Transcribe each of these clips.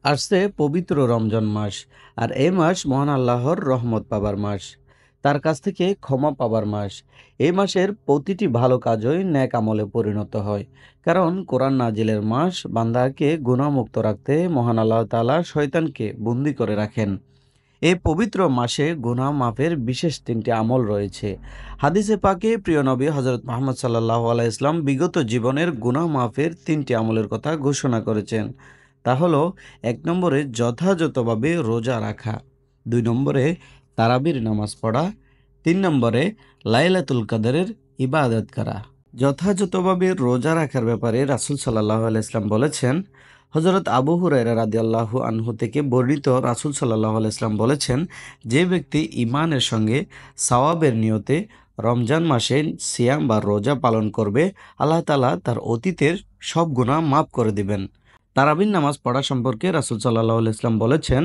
আসছে পবিত্র রমজান মাস। আর এই মাস মহান আল্লাহর রহমত পাবার মাস, তার কাছ থেকে ক্ষমা পাবার মাস। এই মাসের প্রতিটি ভালো কাজই নেক আমলে পরিণত হয়, কারণ কোরআন নাজিলের মাস। বান্দাকে গুনাহমুক্ত রাখতে মহান আল্লাহ তাআলা শয়তানকে বন্দী করে রাখেন। এই পবিত্র মাসে গুনাহ মাফের বিশেষ তিনটি আমল রয়েছে। হাদিসে পাকে প্রিয় নবী হজরত মুহাম্মদ সাল্লাল্লাহু আলাইহি ইসলাম বিগত জীবনের গুনাহ মাফের তিনটি আমলের কথা ঘোষণা করেছেন। তা হলো, ১ নম্বরে যথাযথভাবে রোজা রাখা, ২ নম্বরে তারাবির নামাজ পড়া, ৩ নম্বরে লাইলাতুল কদরের ইবাদত করা। যথাযথভাবে রোজা রাখার ব্যাপারে রাসূল সাল্লাল্লাহু আলাইহি ইসলাম বলেছেন, হযরত আবু হুরায়রা রাদিয়াল্লাহু আনহু থেকে বর্ণিত, রাসূল সাল্লাল্লাহু আলাইহি ইসলাম বলেছেন, যে ব্যক্তি ঈমানের সঙ্গে সওয়াবের নিয়তে রমজান মাসে সিয়াম বা রোজা পালন করবে, আল্লাহ তাআলা তার অতীতের সব গুনাহ মাফ করে দিবেন। তারাবির নামাজ পড়া সম্পর্কে রাসূল সাল্লাল্লাহু আলাইহি ইসলাম বলেছেন,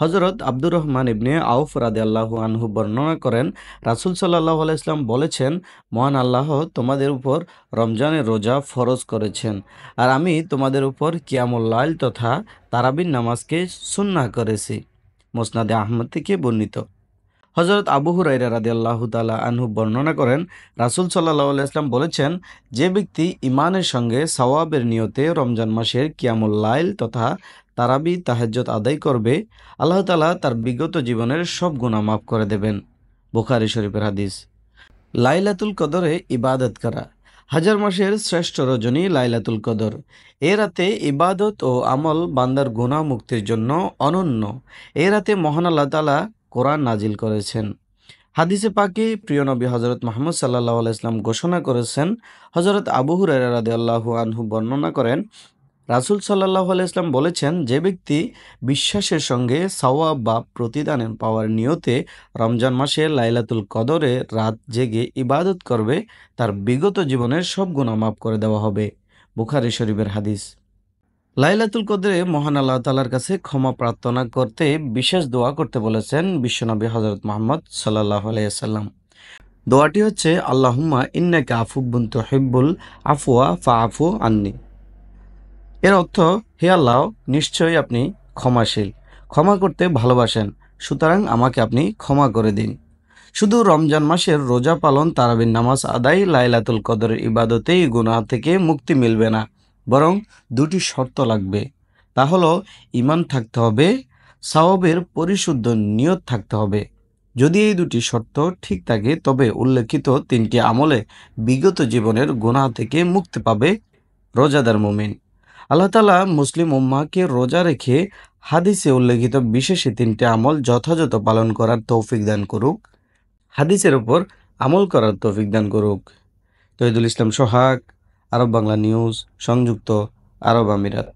হযরত আব্দুর রহমান ইবনে আউফ রাদিয়াল্লাহু আনহু বর্ণনা করেন, রাসূল সাল্লাল্লাহু আলাইহি ইসলাম বলেছেন, মহান আল্লাহ তোমাদের উপর রমজানের রোজা ফরজ করেছেন, আর আমি তোমাদের উপর কিয়ামুল লাইল তথা তারাবির নামাজকে সুন্নাহ করেছি। মুসনাদে আহমদ থেকে বর্ণিত। হযরত আবু হুরায়রা রাদিয়াল্লাহু তাআলা আনহু বর্ণনা করেন, রাসূল সাল্লাল্লাহু আলাইহি ওয়াসাল্লাম বলেছেন, যে ব্যক্তি ঈমানের সঙ্গে সওয়াবের নিয়তে রমজান মাসের কিয়ামুল লাইল তথা তারাবি তাহাজ্জুদ আদায় করবে, আল্লাহ তাআলা তার বিগত জীবনের সব গুনাহ মাফ করে দেবেন। বুখারী শরীফের হাদিস। লাইলাতুল কদরে ইবাদত করা। হাজার মাসের শ্রেষ্ঠ রজনী লাইলাতুল কদর। এ রাতে ইবাদত ও আমল বান্দার গুনাহ মুক্তির জন্য অনন্য। এ রাতে মহান আল্লাহ তাআলা কোরআন নাজিল করেছেন। হাদিসে পাকে প্রিয় নবী হযরত মুহাম্মদ সাল্লাল্লাহু আলাইহি ওয়াসাল্লাম ঘোষণা করেছেন, হযরত আবু হুরায়রা রাদিয়াল্লাহু আনহু বর্ণনা করেন, রাসূল সাল্লাল্লাহু আলাইহি ওয়াসাল্লাম বলেছেন, যে ব্যক্তি বিশ্বাসের সঙ্গে সওয়াব বা প্রতিদান পাওয়ার নিয়তে রমজান মাসে লাইলাতুল কদরে রাত জেগে ইবাদত করবে, তার বিগত জীবনের সব গুনাহ মাফ করে দেওয়া হবে। বুখারী শরীফের হাদিস। লাইলাতুল কদরে মহান আল্লাহ তাআলার কাছে ক্ষমা প্রার্থনা করতে বিশেষ দোয়া করতে বলেছেন বিশ্বনবী হযরত মুহাম্মদ সাল্লাল্লাহু আলাইহি ওয়াসাল্লাম। দোয়াটি হচ্ছে, আল্লাহুম্মা ইন্নাকা আফুব্বুন তুহিব্বুল আফওয়া ফাআফু আন্নি। এর অর্থ, হে আল্লাহ, নিশ্চয়ই আপনি ক্ষমাশীল, ক্ষমা করতে ভালোবাসেন, সুতরাং আমাকে আপনি ক্ষমা করে দিন। শুধু রমজান মাসের রোজা পালন, তারাবির নামাজ আদায়, লাইলাতুল কদরের ইবাদতেই গুনাহ থেকে মুক্তি মিলবে না, বরং দুটি শর্ত লাগবে। তা হলো, ঈমান থাকতে হবে, সওয়াবের পরিশুদ্ধ নিয়ত থাকতে হবে। যদি এই দুটি শর্ত ঠিক থাকে, তবে উল্লেখিত তিনটি আমলে বিগত জীবনের গুনাহ থেকে মুক্তি পাবে রোজাদার মুমিন। আল্লাহ তাআলা মুসলিম উম্মাহকে রোজা রেখে হাদিসে উল্লেখিত বিশেষ এই তিনটি আমল যথাযথ পালন করার তৌফিক দান করুক, হাদিসের উপর আমল করার তৌফিক দান করুক। তৌহিদুল ইসলাম সোহাগ, আরব বাংলা নিউজ, সংযুক্ত আরব আমিরাত।